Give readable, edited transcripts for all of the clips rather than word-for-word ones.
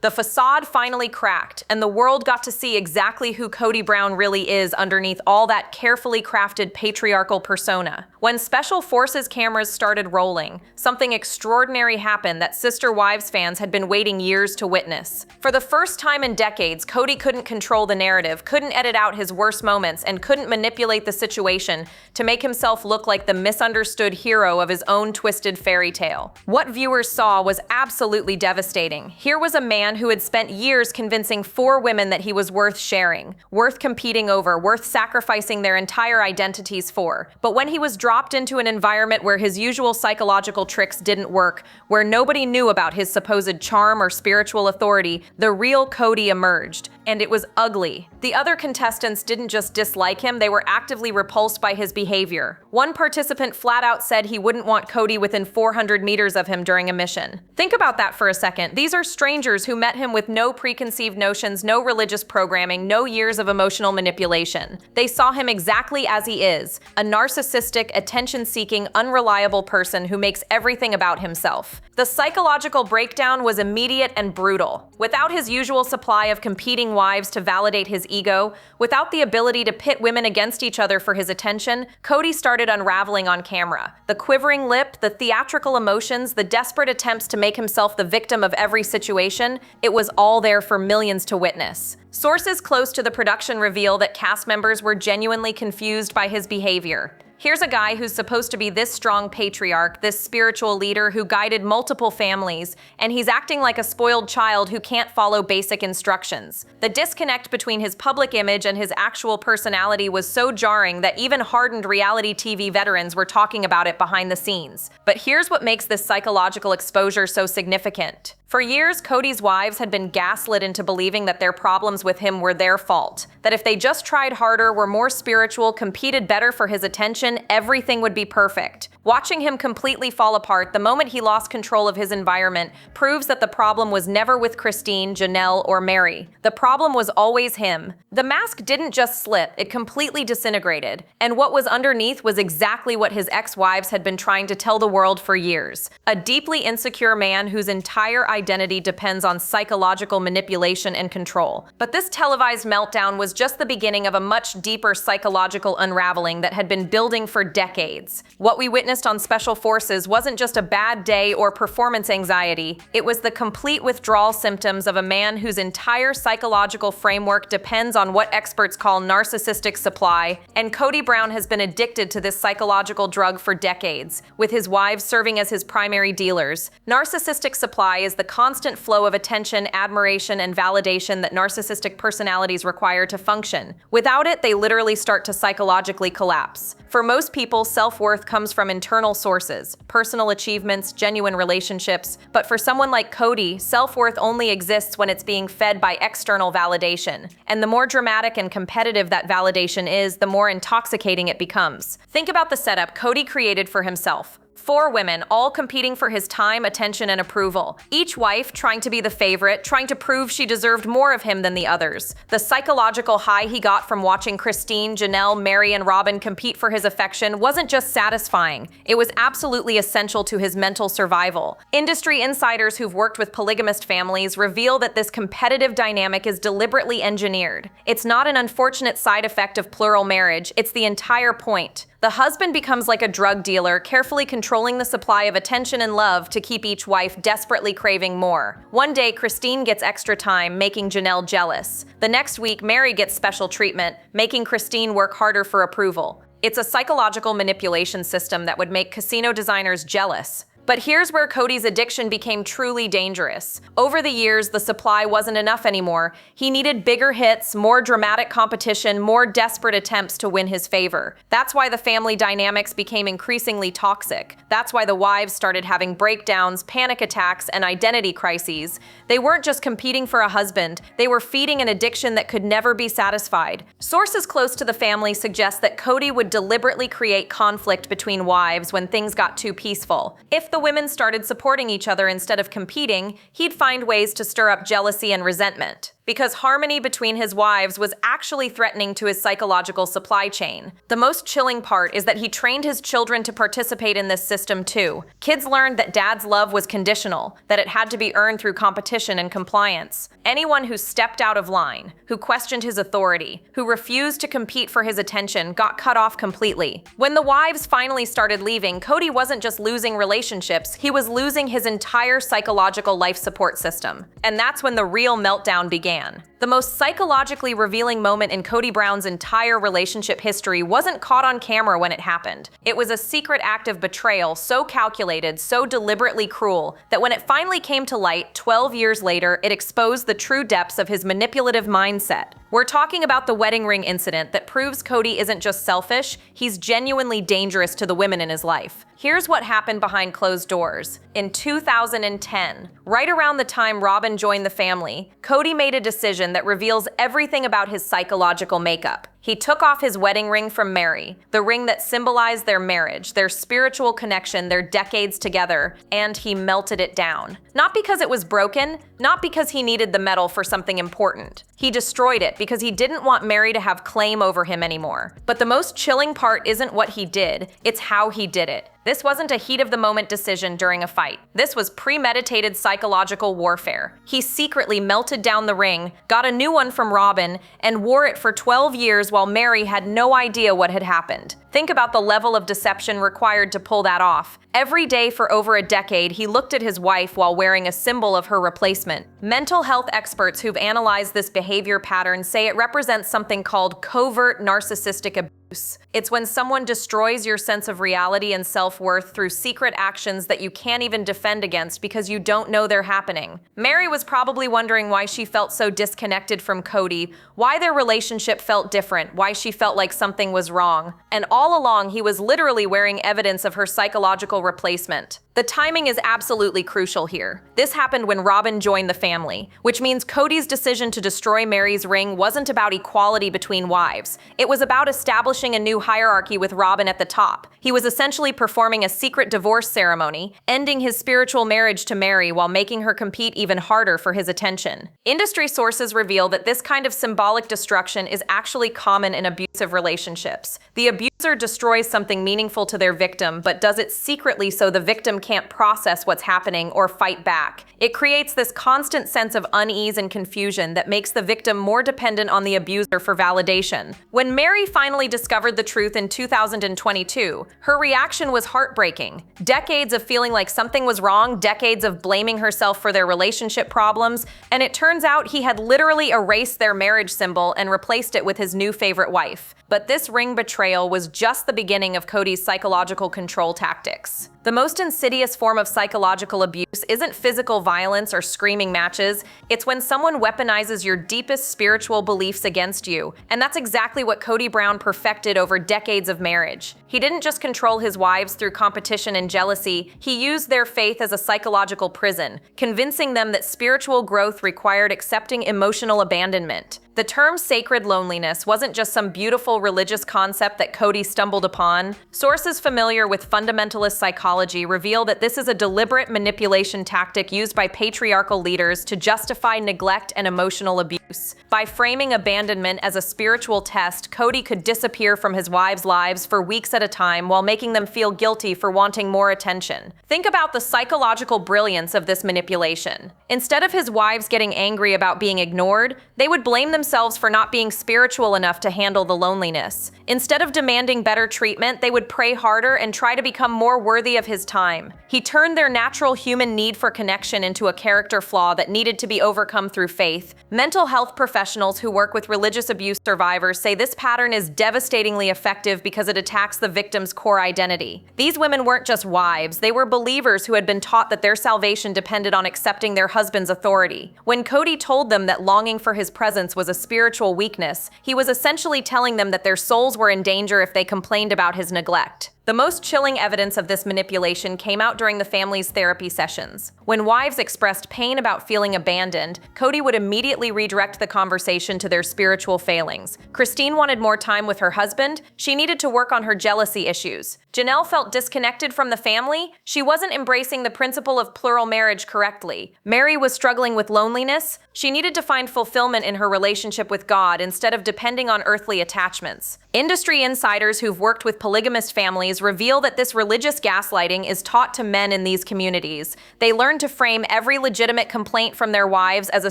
The facade finally cracked, and the world got to see exactly who Kody Brown really is underneath all that carefully crafted patriarchal persona. When Special Forces cameras started rolling, something extraordinary happened that Sister Wives fans had been waiting years to witness. For the first time in decades, Kody couldn't control the narrative, couldn't edit out his worst moments, and couldn't manipulate the situation to make himself look like the misunderstood hero of his own twisted fairy tale. What viewers saw was absolutely devastating. Here was a man who had spent years convincing 4 women that he was worth sharing, worth competing over, worth sacrificing their entire identities for. But when he was dropped into an environment where his usual psychological tricks didn't work, where nobody knew about his supposed charm or spiritual authority, the real Kody emerged. And it was ugly. The other contestants didn't just dislike him, they were actively repulsed by his behavior. One participant flat out said he wouldn't want Kody within 400 meters of him during a mission. Think about that for a second. These are strangers who met him with no preconceived notions, no religious programming, no years of emotional manipulation. They saw him exactly as he is, a narcissistic, attention-seeking, unreliable person who makes everything about himself. The psychological breakdown was immediate and brutal. Without his usual supply of competing wives to validate his ego, without the ability to pit women against each other for his attention, Kody started unraveling on camera. The quivering lip, the theatrical emotions, the desperate attempts to make himself the victim of every situation, it was all there for millions to witness. Sources close to the production reveal that cast members were genuinely confused by his behavior. Here's a guy who's supposed to be this strong patriarch, this spiritual leader who guided multiple families, and he's acting like a spoiled child who can't follow basic instructions. The disconnect between his public image and his actual personality was so jarring that even hardened reality TV veterans were talking about it behind the scenes. But here's what makes this psychological exposure so significant. For years, Kody's wives had been gaslit into believing that their problems with him were their fault, that if they just tried harder, were more spiritual, competed better for his attention, everything would be perfect. Watching him completely fall apart the moment he lost control of his environment proves that the problem was never with Christine, Janelle, or Mary. The problem was always him. The mask didn't just slip, it completely disintegrated. And what was underneath was exactly what his ex-wives had been trying to tell the world for years. A deeply insecure man whose entire identity depends on psychological manipulation and control. But this televised meltdown was just the beginning of a much deeper psychological unraveling that had been building for decades. What we witnessed on Special Forces wasn't just a bad day or performance anxiety, it was the complete withdrawal symptoms of a man whose entire psychological framework depends on what experts call narcissistic supply, and Kody Brown has been addicted to this psychological drug for decades, with his wives serving as his primary dealers. Narcissistic supply is the constant flow of attention, admiration, and validation that narcissistic personalities require to function. Without it, they literally start to psychologically collapse. For most people, self-worth comes from internal sources, personal achievements, genuine relationships, but for someone like Kody, self-worth only exists when it's being fed by external validation. And the more dramatic and competitive that validation is, the more intoxicating it becomes. Think about the setup Kody created for himself. 4 women, all competing for his time, attention, and approval. Each wife trying to be the favorite, trying to prove she deserved more of him than the others. The psychological high he got from watching Christine, Janelle, Mary, and Robin compete for his affection wasn't just satisfying, it was absolutely essential to his mental survival. Industry insiders who've worked with polygamist families reveal that this competitive dynamic is deliberately engineered. It's not an unfortunate side effect of plural marriage, it's the entire point. The husband becomes like a drug dealer, carefully controlling the supply of attention and love to keep each wife desperately craving more. One day, Christine gets extra time, making Janelle jealous. The next week, Mary gets special treatment, making Christine work harder for approval. It's a psychological manipulation system that would make casino designers jealous. But here's where Kody's addiction became truly dangerous. Over the years, the supply wasn't enough anymore. He needed bigger hits, more dramatic competition, more desperate attempts to win his favor. That's why the family dynamics became increasingly toxic. That's why the wives started having breakdowns, panic attacks, and identity crises. They weren't just competing for a husband, they were feeding an addiction that could never be satisfied. Sources close to the family suggest that Kody would deliberately create conflict between wives when things got too peaceful. If the women started supporting each other instead of competing, he'd find ways to stir up jealousy and resentment. because harmony between his wives was actually threatening to his psychological supply chain. The most chilling part is that he trained his children to participate in this system too. Kids learned that dad's love was conditional, that it had to be earned through competition and compliance. Anyone who stepped out of line, who questioned his authority, who refused to compete for his attention, got cut off completely. When the wives finally started leaving, Kody wasn't just losing relationships, he was losing his entire psychological life support system. And that's when the real meltdown began. The most psychologically revealing moment in Kody Brown's entire relationship history wasn't caught on camera when it happened. It was a secret act of betrayal so calculated, so deliberately cruel, that when it finally came to light 12 years later, it exposed the true depths of his manipulative mindset. We're talking about the wedding ring incident that proves Kody isn't just selfish, he's genuinely dangerous to the women in his life. Here's what happened behind closed doors. In 2010, right around the time Robin joined the family, Kody made a decision that reveals everything about his psychological makeup. He took off his wedding ring from Mary, the ring that symbolized their marriage, their spiritual connection, their decades together, and he melted it down. Not because it was broken, not because he needed the metal for something important. He destroyed it because he didn't want Mary to have claim over him anymore. But the most chilling part isn't what he did, it's how he did it. This wasn't a heat-of-the-moment decision during a fight. This was premeditated psychological warfare. He secretly melted down the ring, got a new one from Robin, and wore it for 12 years while Mary had no idea what had happened. Think about the level of deception required to pull that off. Every day for over a decade, he looked at his wife while wearing a symbol of her replacement. Mental health experts who've analyzed this behavior pattern say it represents something called covert narcissistic abuse. It's when someone destroys your sense of reality and self-worth through secret actions that you can't even defend against because you don't know they're happening. Mary was probably wondering why she felt so disconnected from Kody, why their relationship felt different, why she felt like something was wrong. And all along, he was literally wearing evidence of her psychological replacement. The timing is absolutely crucial here. This happened when Robin joined the family, which means Kody's decision to destroy Mary's ring wasn't about equality between wives. It was about establishing a new hierarchy with Robin at the top. He was essentially performing a secret divorce ceremony, ending his spiritual marriage to Mary while making her compete even harder for his attention. Industry sources reveal that this kind of symbolic destruction is actually common in abusive relationships. The abuser destroys something meaningful to their victim, but does it secretly so the victim can't process what's happening or fight back. It creates this constant sense of unease and confusion that makes the victim more dependent on the abuser for validation. When Mary finally discovered the truth in 2022, her reaction was heartbreaking. Decades of feeling like something was wrong, decades of blaming herself for their relationship problems, and it turns out he had literally erased their marriage symbol and replaced it with his new favorite wife. But this ring betrayal was just the beginning of Kody's psychological control tactics. The most insidious form of psychological abuse isn't physical violence or screaming matches, it's when someone weaponizes your deepest spiritual beliefs against you, and that's exactly what Kody Brown perfected over decades of marriage. He didn't just control his wives through competition and jealousy, he used their faith as a psychological prison, convincing them that spiritual growth required accepting emotional abandonment. The term sacred loneliness wasn't just some beautiful religious concept that Kody stumbled upon. Sources familiar with fundamentalist psychology reveal that this is a deliberate manipulation tactic used by patriarchal leaders to justify neglect and emotional abuse. By framing abandonment as a spiritual test, Kody could disappear from his wives' lives for weeks at a time while making them feel guilty for wanting more attention. Think about the psychological brilliance of this manipulation. Instead of his wives getting angry about being ignored, they would blame themselves for not being spiritual enough to handle the loneliness. Instead of demanding better treatment, they would pray harder and try to become more worthy of his time. He turned their natural human need for connection into a character flaw that needed to be overcome through faith. Mental health professionals who work with religious abuse survivors say this pattern is devastatingly effective because it attacks the victim's core identity. These women weren't just wives, they were believers who had been taught that their salvation depended on accepting their husband's authority. When Kody told them that longing for his presence was a spiritual weakness, he was essentially telling them that their souls were in danger if they complained about his neglect. The most chilling evidence of this manipulation came out during the family's therapy sessions. When wives expressed pain about feeling abandoned, Kody would immediately redirect the conversation to their spiritual failings. Christine wanted more time with her husband. She needed to work on her jealousy issues. Janelle felt disconnected from the family. She wasn't embracing the principle of plural marriage correctly. Mary was struggling with loneliness. She needed to find fulfillment in her relationship with God instead of depending on earthly attachments. Industry insiders who've worked with polygamist families reveal that this religious gaslighting is taught to men in these communities. They learn to frame every legitimate complaint from their wives as a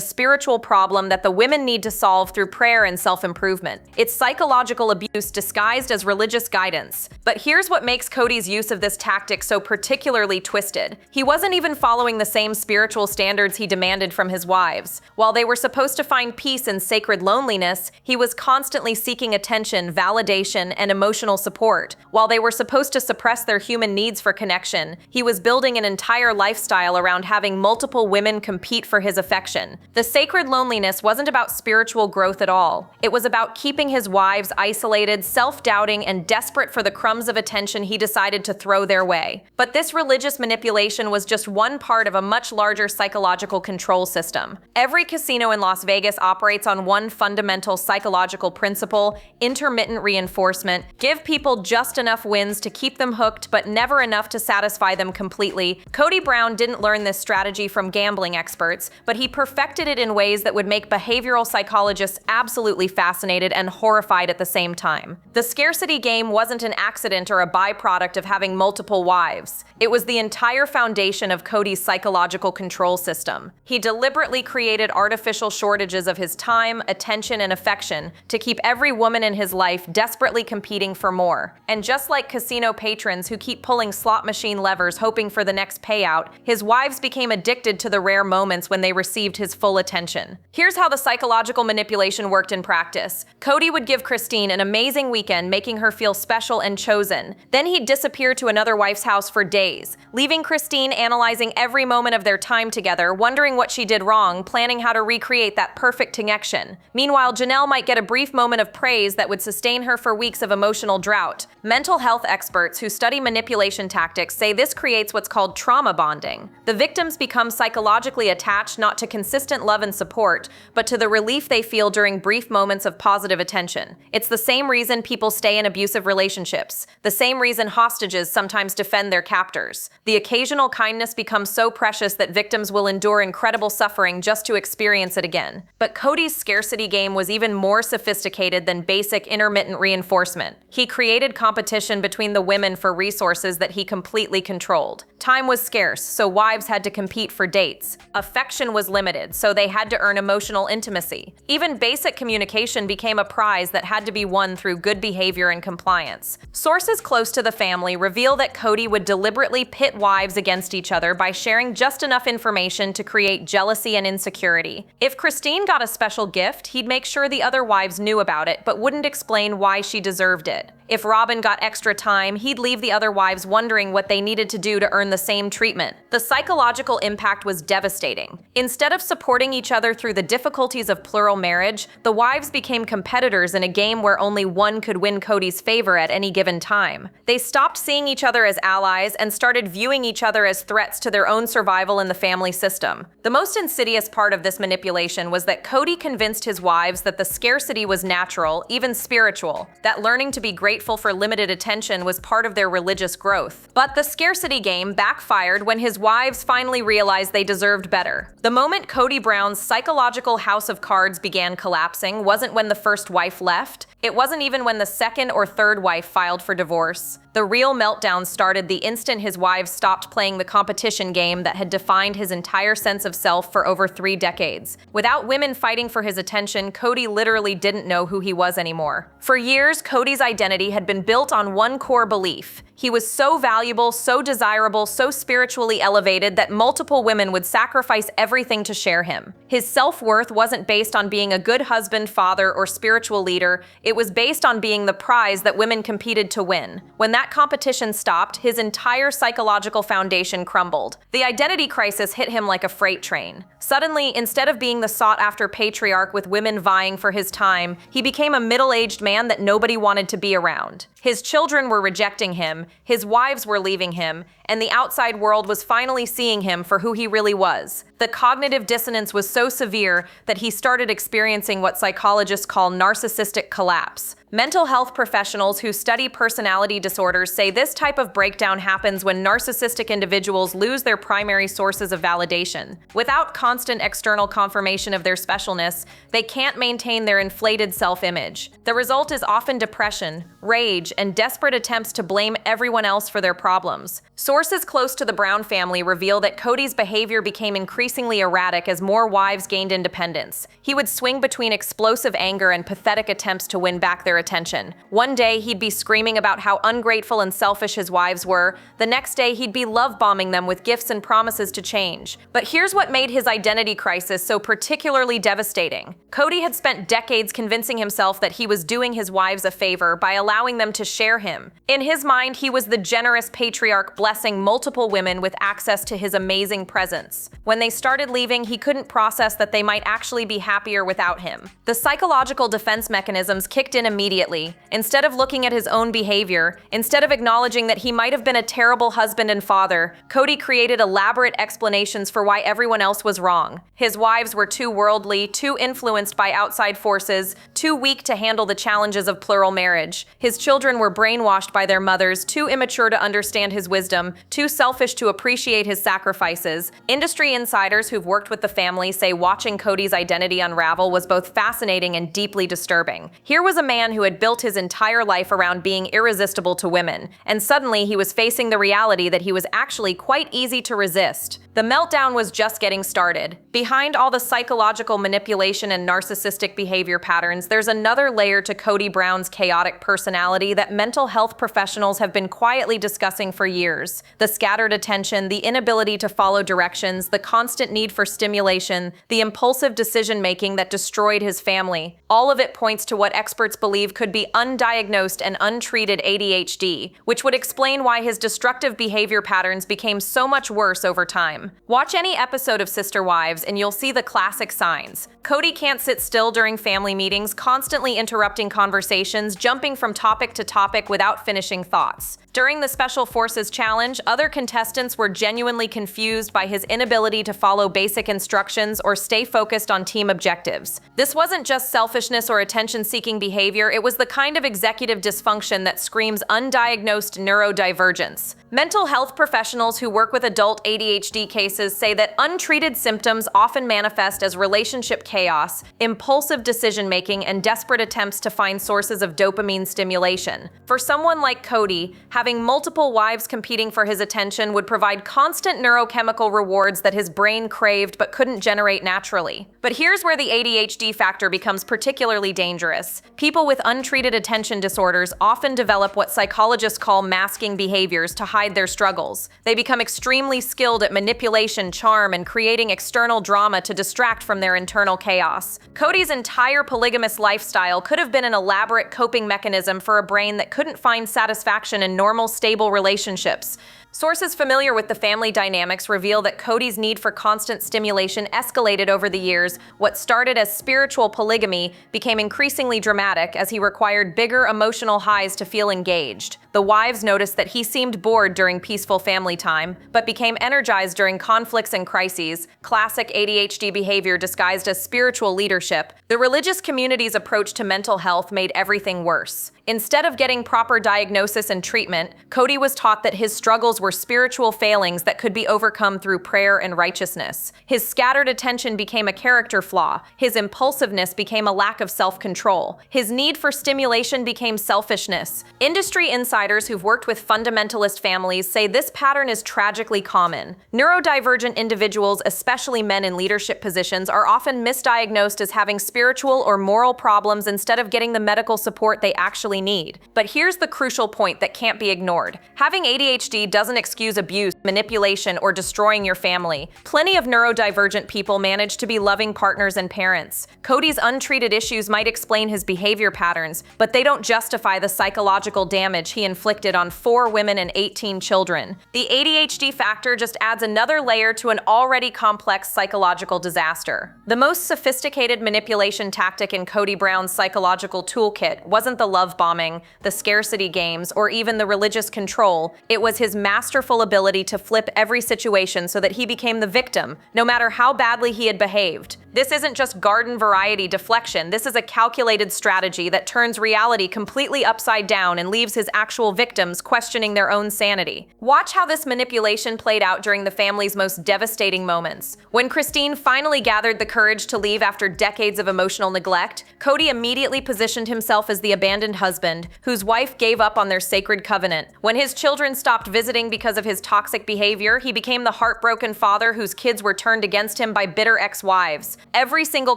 spiritual problem that the women need to solve through prayer and self-improvement. It's psychological abuse disguised as religious guidance. But here's what makes Kody's use of this tactic so particularly twisted. He wasn't even following the same spiritual standards he demanded from his wives. While they were supposed to find peace in sacred loneliness, he was constantly seeking attention, validation, and emotional support. While they were supposed to suppress their human needs for connection, he was building an entire lifestyle around having multiple women compete for his affection. The sacred loneliness wasn't about spiritual growth at all. It was about keeping his wives isolated, self-doubting, and desperate for the crumbs of attention he decided to throw their way. But this religious manipulation was just one part of a much larger psychological control system. Every casino in Las Vegas operates on one fundamental psychological principle: intermittent reinforcement. Give people just enough wins to keep them hooked, but never enough to satisfy them completely. Kody Brown didn't learn this strategy from gambling experts, but he perfected it in ways that would make behavioral psychologists absolutely fascinated and horrified at the same time. The scarcity game wasn't an accident or a byproduct of having multiple wives. It was the entire foundation of Kody's psychological control system. He deliberately created artificial shortages of his time, attention, and affection to keep every woman in his life desperately competing for more. And just like casino patrons who keep pulling slot machine levers hoping for the next payout, his wives became addicted to the rare moments when they received his full attention. Here's how the psychological manipulation worked in practice. Kody would give Christine an amazing weekend, making her feel special and chosen. Then he'd disappear to another wife's house for days, leaving Christine analyzing every moment of their time together, wondering what she did wrong, planning how to recreate that perfect connection. Meanwhile, Janelle might get a brief moment of praise that would sustain her for weeks of emotional drought. Mental health experts who study manipulation tactics say this creates what's called trauma bonding. The victims become psychologically attached not to consistent love and support, but to the relief they feel during brief moments of positive attention. It's the same reason people stay in abusive relationships, the same reason hostages sometimes defend their captors. The occasional kindness becomes so precious that victims will endure incredible suffering just to experience it again. But Kody's scarcity game was even more sophisticated than basic intermittent reinforcement. He created competition between the women for resources that he completely controlled. Time was scarce, so wives had to compete for dates. Affection was limited, so they had to earn emotional intimacy. Even basic communication became a prize that had to be won through good behavior and compliance. Sources close to the family reveal that Kody would deliberately pit wives against each other by sharing just enough information to create jealousy and insecurity. If Christine got a special gift, he'd make sure the other wives knew about it, but wouldn't explain why she deserved it. If Robin got extra time, he'd leave the other wives wondering what they needed to do to earn the same treatment. The psychological impact was devastating. Instead of supporting each other through the difficulties of plural marriage, the wives became competitors in a game where only one could win Kody's favor at any given time. They stopped seeing each other as allies and started viewing each other as threats to their own survival in the family system. The most insidious part of this manipulation was that Kody convinced his wives that the scarcity was natural, even spiritual, that learning to be grateful for limited attention was part of their religious growth. But the scarcity game backfired when his wives finally realized they deserved better. The moment Kody Brown's psychological house of cards began collapsing wasn't when the first wife left. It wasn't even when the second or third wife filed for divorce. The real meltdown started the instant his wives stopped playing the competition game that had defined his entire sense of self for over 3 decades. Without women fighting for his attention, Kody literally didn't know who he was anymore. For years, Kody's identity had been built on one core belief. He was so valuable, so desirable, so spiritually elevated that multiple women would sacrifice everything to share him. His self-worth wasn't based on being a good husband, father, or spiritual leader. It was based on being the prize that women competed to win. When that competition stopped, his entire psychological foundation crumbled. The identity crisis hit him like a freight train. Suddenly, instead of being the sought-after patriarch with women vying for his time, he became a middle-aged man that nobody wanted to be around. His children were rejecting him, his wives were leaving him, and the outside world was finally seeing him for who he really was. The cognitive dissonance was so severe that he started experiencing what psychologists call narcissistic collapse. Mental health professionals who study personality disorders say this type of breakdown happens when narcissistic individuals lose their primary sources of validation. Without constant external confirmation of their specialness, they can't maintain their inflated self-image. The result is often depression, rage, and desperate attempts to blame everyone else for their problems. Sources close to the Brown family reveal that Kody's behavior became increasingly erratic as more wives gained independence. He would swing between explosive anger and pathetic attempts to win back their attention. One day, he'd be screaming about how ungrateful and selfish his wives were. The next day, he'd be love-bombing them with gifts and promises to change. But here's what made his identity crisis so particularly devastating. Kody had spent decades convincing himself that he was doing his wives a favor by allowing them to share him. In his mind, he was the generous patriarch blessing multiple women with access to his amazing presence. When they started leaving, he couldn't process that they might actually be happier without him. The psychological defense mechanisms kicked in immediately. Instead of looking at his own behavior, instead of acknowledging that he might have been a terrible husband and father, Kody created elaborate explanations for why everyone else was wrong. His wives were too worldly, too influenced by outside forces, too weak to handle the challenges of plural marriage. His children were brainwashed by their mothers, too immature to understand his wisdom, too selfish to appreciate his sacrifices. Industry insiders who've worked with the family say watching Kody's identity unravel was both fascinating and deeply disturbing. Here was a man who had built his entire life around being irresistible to women, and suddenly he was facing the reality that he was actually quite easy to resist. The meltdown was just getting started. Behind all the psychological manipulation and narcissistic behavior patterns, there's another layer to Kody Brown's chaotic personality that mental health professionals have been quietly discussing for years. The scattered attention, the inability to follow directions, the constant need for stimulation, the impulsive decision-making that destroyed his family. All of it points to what experts believe could be undiagnosed and untreated ADHD, which would explain why his destructive behavior patterns became so much worse over time. Watch any episode of Sister Wives and you'll see the classic signs. Kody can't sit still during family meetings, constantly interrupting conversations, jumping from topic to topic without finishing thoughts. During the Special Forces Challenge, other contestants were genuinely confused by his inability to follow basic instructions or stay focused on team objectives. This wasn't just selfishness or attention-seeking behavior, it was the kind of executive dysfunction that screams undiagnosed neurodivergence. Mental health professionals who work with adult ADHD cases say that untreated symptoms often manifest as relationship chaos, impulsive decision-making, and desperate attempts to find sources of dopamine stimulation. For someone like Kody, having multiple wives competing for his attention would provide constant neurochemical rewards that his brain craved but couldn't generate naturally. But here's where the ADHD factor becomes particularly dangerous. People with untreated attention disorders often develop what psychologists call masking behaviors to hide their struggles. They become extremely skilled at manipulation, charm, and creating external drama to distract from their internal chaos. Kody's entire polygamous lifestyle could have been an elaborate coping mechanism for a brain that couldn't find satisfaction in normal, stable relationships. Sources familiar with the family dynamics reveal that Kody's need for constant stimulation escalated over the years. What started as spiritual polygamy became increasingly dramatic as he required bigger emotional highs to feel engaged. The wives noticed that he seemed bored during peaceful family time, but became energized during conflicts and crises, classic ADHD behavior disguised as spiritual leadership. The religious community's approach to mental health made everything worse. Instead of getting proper diagnosis and treatment, Kody was taught that his struggles were spiritual failings that could be overcome through prayer and righteousness. His scattered attention became a character flaw. His impulsiveness became a lack of self-control. His need for stimulation became selfishness. Industry insiders who've worked with fundamentalist families say this pattern is tragically common. Neurodivergent individuals, especially men in leadership positions, are often misdiagnosed as having spiritual or moral problems instead of getting the medical support they actually need. But here's the crucial point that can't be ignored. Having ADHD doesn't excuse abuse, manipulation, or destroying your family. Plenty of neurodivergent people manage to be loving partners and parents. Kody's untreated issues might explain his behavior patterns, but they don't justify the psychological damage he inflicted on 4 women and 18 children. The ADHD factor just adds another layer to an already complex psychological disaster. The most sophisticated manipulation tactic in Kody Brown's psychological toolkit wasn't the love bombing, the scarcity games, or even the religious control, it was his masterful ability to flip every situation so that he became the victim, no matter how badly he had behaved. This isn't just garden variety deflection, this is a calculated strategy that turns reality completely upside down and leaves his actual victims questioning their own sanity. Watch how this manipulation played out during the family's most devastating moments. When Christine finally gathered the courage to leave after decades of emotional neglect, Kody immediately positioned himself as the abandoned husband, whose wife gave up on their sacred covenant. When his children stopped visiting because of his toxic behavior, he became the heartbroken father whose kids were turned against him by bitter ex-wives. Every single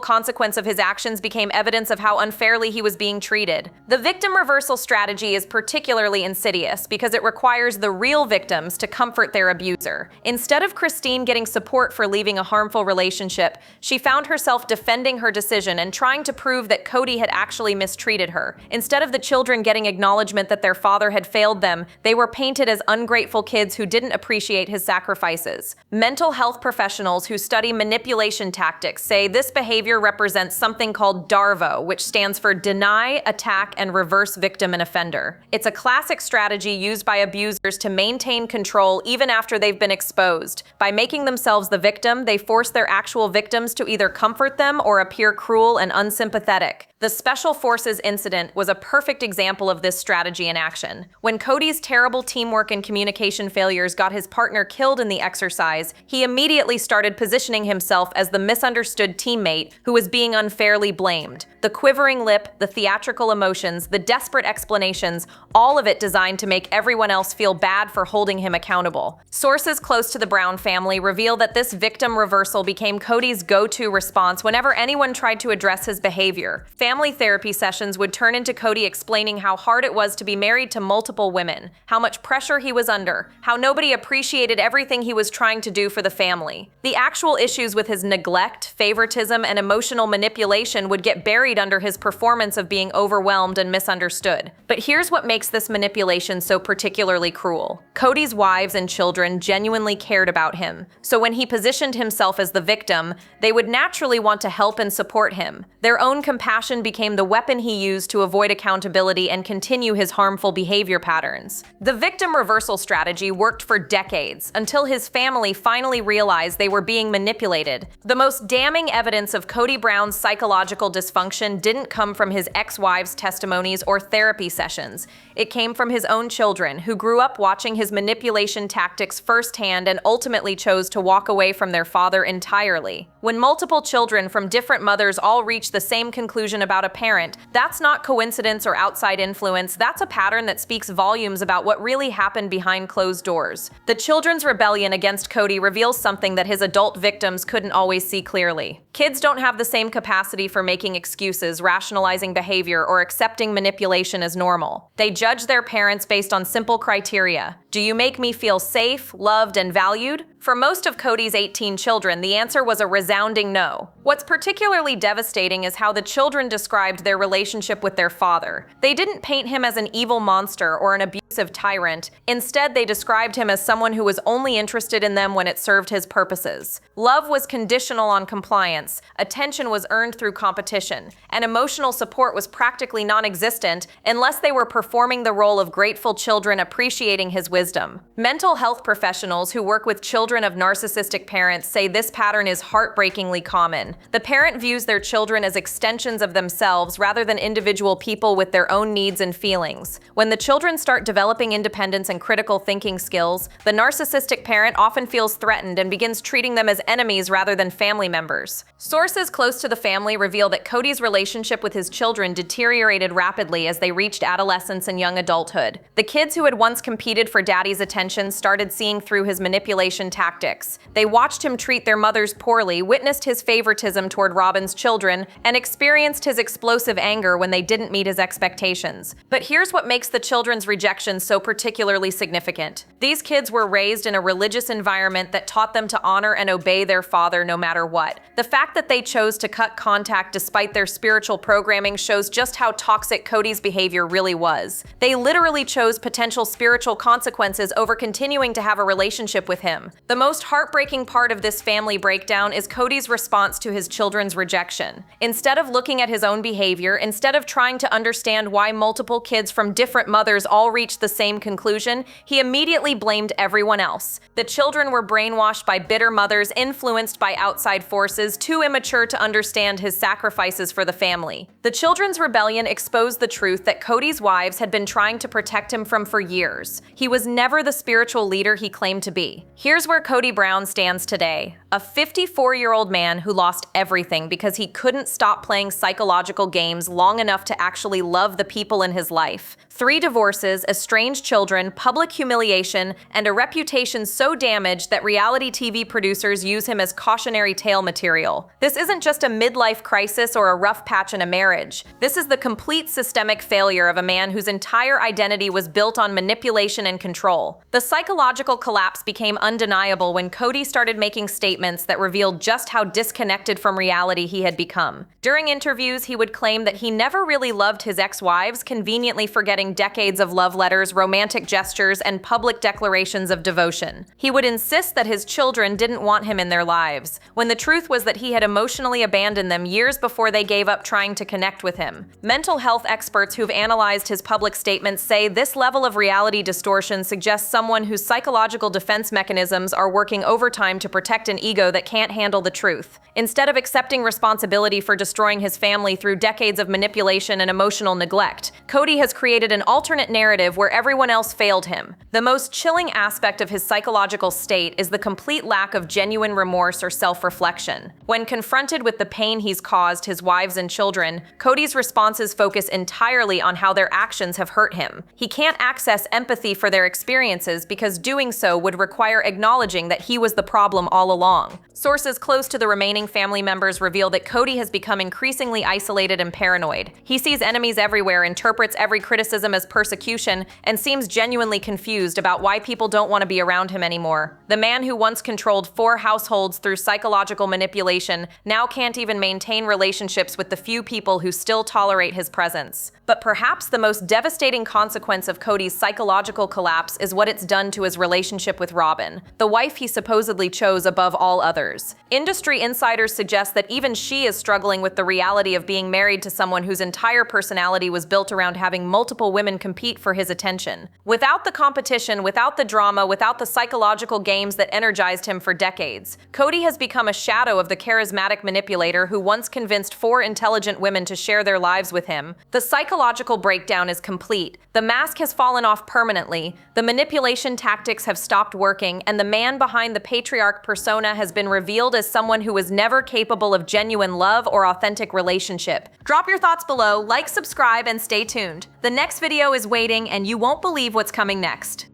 consequence of his actions became evidence of how unfairly he was being treated. The victim reversal strategy is particularly insidious because it requires the real victims to comfort their abuser. Instead of Christine getting support for leaving a harmful relationship, she found herself defending her decision and trying to prove that Kody had actually mistreated her. Instead of the children getting acknowledgement that their father had failed them, they were painted as ungrateful kids who didn't appreciate his sacrifices. Mental health professionals who study manipulation tactics say this behavior represents something called DARVO, which stands for deny, attack, and reverse victim and offender. It's a classic strategy used by abusers to maintain control even after they've been exposed. By making themselves the victim, they force their actual victims to either comfort them or appear cruel and unsympathetic. The Special Forces incident was a perfect example of this strategy in action. When Kody's terrible teamwork and communication failures got his partner killed in the exercise, he immediately started positioning himself as the misunderstood teammate who was being unfairly blamed. The quivering lip, the theatrical emotions, the desperate explanations, all of it designed to make everyone else feel bad for holding him accountable. Sources close to the Brown family reveal that this victim reversal became Kody's go-to response whenever anyone tried to address his behavior. Family therapy sessions would turn into Kody explaining how hard it was to be married to multiple women, how much pressure he was under, how nobody appreciated everything he was trying to do for the family. The actual issues with his neglect, favoritism, and emotional manipulation would get buried under his performance of being overwhelmed and misunderstood. But here's what makes this manipulation so particularly cruel. Kody's wives and children genuinely cared about him, so when he positioned himself as the victim, they would naturally want to help and support him. Their own compassion became the weapon he used to avoid accountability and continue his harmful behavior patterns. The victim reversal strategy worked for decades, until his family finally realized they were being manipulated. The most damning evidence of Kody Brown's psychological dysfunction didn't come from his ex-wives' testimonies or therapy sessions. It came from his own children, who grew up watching his manipulation tactics firsthand and ultimately chose to walk away from their father entirely. When multiple children from different mothers all reach the same conclusion about a parent, that's not coincidence or outside influence, that's a pattern that speaks volumes about what really happened behind closed doors. The children's rebellion against Kody reveals something that his adult victims couldn't always see clearly. Kids don't have the same capacity for making excuses, rationalizing behavior, or accepting manipulation as normal. They judge their parents based on simple criteria. Do you make me feel safe, loved, and valued? For most of Kody's 18 children, the answer was a resounding no. What's particularly devastating is how the children described their relationship with their father. They didn't paint him as an evil monster or an abusive tyrant. Instead, they described him as someone who was only interested in them when it served his purposes. Love was conditional on compliance, attention was earned through competition, and emotional support was practically non-existent unless they were performing the role of grateful children appreciating his wisdom. Mental health professionals who work with children of narcissistic parents say this pattern is heartbreakingly common. The parent views their children as extensions of themselves rather than individual people with their own needs and feelings. When the children start developing independence and critical thinking skills, the narcissistic parent often feels threatened and begins treating them as enemies rather than family members. Sources close to the family reveal that Kody's relationship with his children deteriorated rapidly as they reached adolescence and young adulthood. The kids who had once competed for daddy's attention started seeing through his manipulation tactics. They watched him treat their mothers poorly, witnessed his favoritism toward Robin's children, and experienced his explosive anger when they didn't meet his expectations. But here's what makes the children's rejection so particularly significant. These kids were raised in a religious environment that taught them to honor and obey their father no matter what. The fact that they chose to cut contact despite their spiritual programming shows just how toxic Kody's behavior really was. They literally chose potential spiritual consequences consequences over continuing to have a relationship with him. The most heartbreaking part of this family breakdown is Kody's response to his children's rejection. Instead of looking at his own behavior, instead of trying to understand why multiple kids from different mothers all reached the same conclusion, he immediately blamed everyone else. The children were brainwashed by bitter mothers, influenced by outside forces, too immature to understand his sacrifices for the family. The children's rebellion exposed the truth that Kody's wives had been trying to protect him from for years. He was never the spiritual leader he claimed to be. Here's where Kody Brown stands today. A 54-year-old man who lost everything because he couldn't stop playing psychological games long enough to actually love the people in his life. 3 divorces, estranged children, public humiliation, and a reputation so damaged that reality TV producers use him as cautionary tale material. This isn't just a midlife crisis or a rough patch in a marriage. This is the complete systemic failure of a man whose entire identity was built on manipulation and control. The psychological collapse became undeniable when Kody started making statements that revealed just how disconnected from reality he had become. During interviews, he would claim that he never really loved his ex-wives, conveniently forgetting decades of love letters, romantic gestures, and public declarations of devotion. He would insist that his children didn't want him in their lives, when the truth was that he had emotionally abandoned them years before they gave up trying to connect with him. Mental health experts who've analyzed his public statements say this level of reality distortion suggests someone whose psychological defense mechanisms are working overtime to protect an ego that can't handle the truth. Instead of accepting responsibility for destroying his family through decades of manipulation and emotional neglect, Kody has created an alternate narrative where everyone else failed him. The most chilling aspect of his psychological state is the complete lack of genuine remorse or self-reflection. When confronted with the pain he's caused his wives and children, Kody's responses focus entirely on how their actions have hurt him. He can't access empathy for their experiences because doing so would require acknowledging that he was the problem all along. Sources close to the remaining family members reveal that Kody has become increasingly isolated and paranoid. He sees enemies everywhere, interprets every criticism as persecution, and seems genuinely confused about why people don't want to be around him anymore. The man who once controlled 4 households through psychological manipulation now can't even maintain relationships with the few people who still tolerate his presence. But perhaps the most devastating consequence of Kody's psychological collapse is what it's done to his relationship with Robyn, the wife he supposedly chose above all others. Industry insiders suggest that even she is struggling with the reality of being married to someone whose entire personality was built around having multiple women compete for his attention. Without the competition, without the drama, without the psychological games that energized him for decades, Kody has become a shadow of the charismatic manipulator who once convinced 4 intelligent women to share their lives with him. The psychological breakdown is complete. The mask has fallen off permanently, the manipulation tactics have stopped working, and the man behind the patriarch persona has been revealed as someone who was never capable of genuine love or authentic relationship. Drop your thoughts below, like, subscribe, and stay tuned. The next video is waiting, and you won't believe what's coming next.